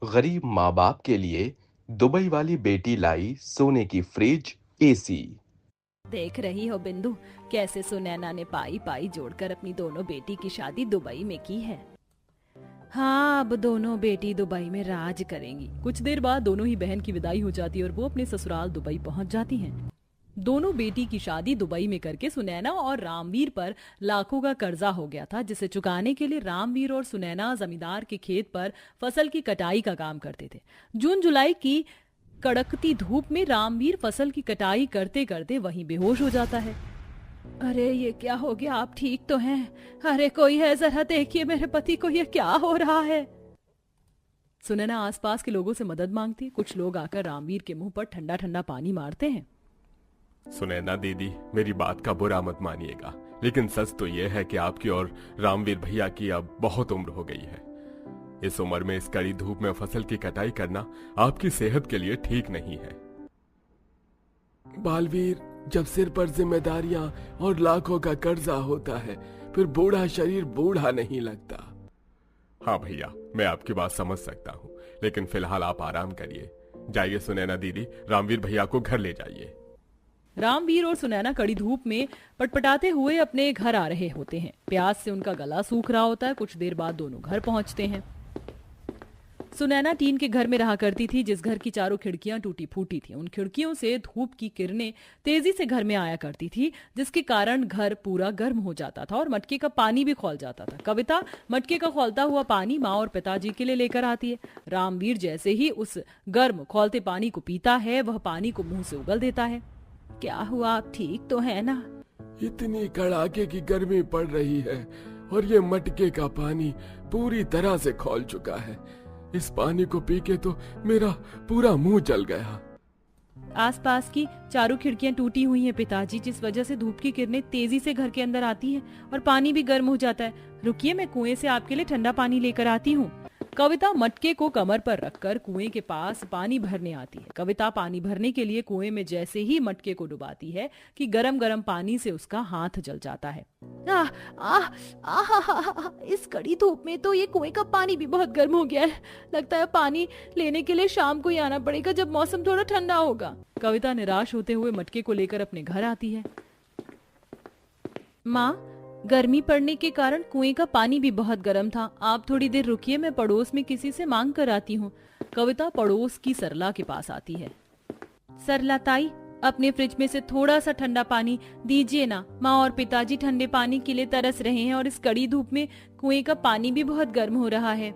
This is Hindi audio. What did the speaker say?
गरीब माँ बाप के लिए दुबई वाली बेटी लाई सोने की फ्रिज, एसी। देख रही हो बिंदु, कैसे सुनैना ने पाई पाई जोड़कर अपनी दोनों बेटी की शादी दुबई में की है। हाँ, अब दोनों बेटी दुबई में राज करेंगी। कुछ देर बाद दोनों ही बहन की विदाई हो जाती है और वो अपने ससुराल दुबई पहुंच जाती हैं। दोनों बेटी की शादी दुबई में करके सुनैना और रामवीर पर लाखों का कर्जा हो गया था, जिसे चुकाने के लिए रामवीर और सुनैना जमींदार के खेत पर फसल की कटाई का काम करते थे। जून जुलाई की कड़कती धूप में रामवीर फसल की कटाई करते करते वहीं बेहोश हो जाता है। अरे ये क्या हो गया, आप ठीक तो हैं? अरे कोई है, जरा देखिए मेरे पति को, ये क्या हो रहा है? सुनैना आसपास के लोगों से मदद मांगती है। कुछ लोग आकर रामवीर के मुंह पर ठंडा ठंडा पानी मारते हैं। सुनैना दीदी, मेरी बात का बुरा मत मानिएगा, लेकिन सच तो यह है कि आपकी और रामवीर भैया की अब बहुत उम्र हो गई है। इस उम्र में इस कड़ी धूप में फसल की कटाई करना आपकी सेहत के लिए ठीक नहीं है। बालवीर, जब सिर पर जिम्मेदारियां और लाखों का कर्जा होता है, फिर बूढ़ा शरीर बूढ़ा नहीं लगता। हाँ भैया, मैं आपकी बात समझ सकता हूँ, लेकिन फिलहाल आप आराम करिए। जाइए सुनैना दीदी, रामवीर भैया को घर ले जाइए। रामवीर और सुनैना कड़ी धूप में पटपटाते हुए अपने घर आ रहे होते हैं। प्यास से उनका गला सूख रहा होता है। कुछ देर बाद दोनों घर पहुंचते हैं। सुनैना टीन के घर में रहा करती थी, जिस घर की चारों खिड़कियां टूटी फूटी थी। उन खिड़कियों से धूप की किरणें तेजी से घर में आया करती थी, जिसके कारण घर पूरा गर्म हो जाता था और मटके का पानी भी खौल जाता था। कविता मटके का खौलता हुआ पानी माँ और पिताजी के लिए लेकर आती है। रामवीर जैसे ही उस गर्म खौलते पानी को पीता है, वह पानी को मुंह से उगल देता है। क्या हुआ, आप ठीक तो है ना? इतनी कड़ाके की गर्मी पड़ रही है और ये मटके का पानी पूरी तरह से खौल चुका है। इस पानी को पी के तो मेरा पूरा मुंह जल गया। आसपास की चारों खिड़कियां टूटी हुई हैं पिताजी, जिस वजह से धूप की किरणें तेजी से घर के अंदर आती हैं और पानी भी गर्म हो जाता है। रुकिए, मैं कुएं से आपके लिए ठंडा पानी लेकर आती हूँ। कविता मटके को कमर पर रखकर कुएं के पास पानी भरने आती है। कविता पानी भरने के लिए कुएं में जैसे ही मटके को डुबाती है कि गरम गरम पानी से उसका हाथ जल जाता है। आह, आह, आह, इस कड़ी धूप में तो ये कुएं का पानी भी बहुत गर्म हो गया है। लगता है पानी लेने के लिए शाम को ही आना पड़ेगा, जब मौसम थोड़ा ठंडा होगा। कविता निराश होते हुए मटके को लेकर अपने घर आती है। माँ, गर्मी पड़ने के कारण कुएं का पानी भी बहुत गर्म था। आप थोड़ी देर रुकिए, मैं पड़ोस में किसी से मांग कर आती हूँ। कविता पड़ोस की सरला के पास आती है। सरला ताई, अपने फ्रिज में से थोड़ा सा ठंडा पानी दीजिए ना। माँ और पिताजी ठंडे पानी के लिए तरस रहे हैं और इस कड़ी धूप में कुएं का पानी भी बहुत गर्म हो रहा है।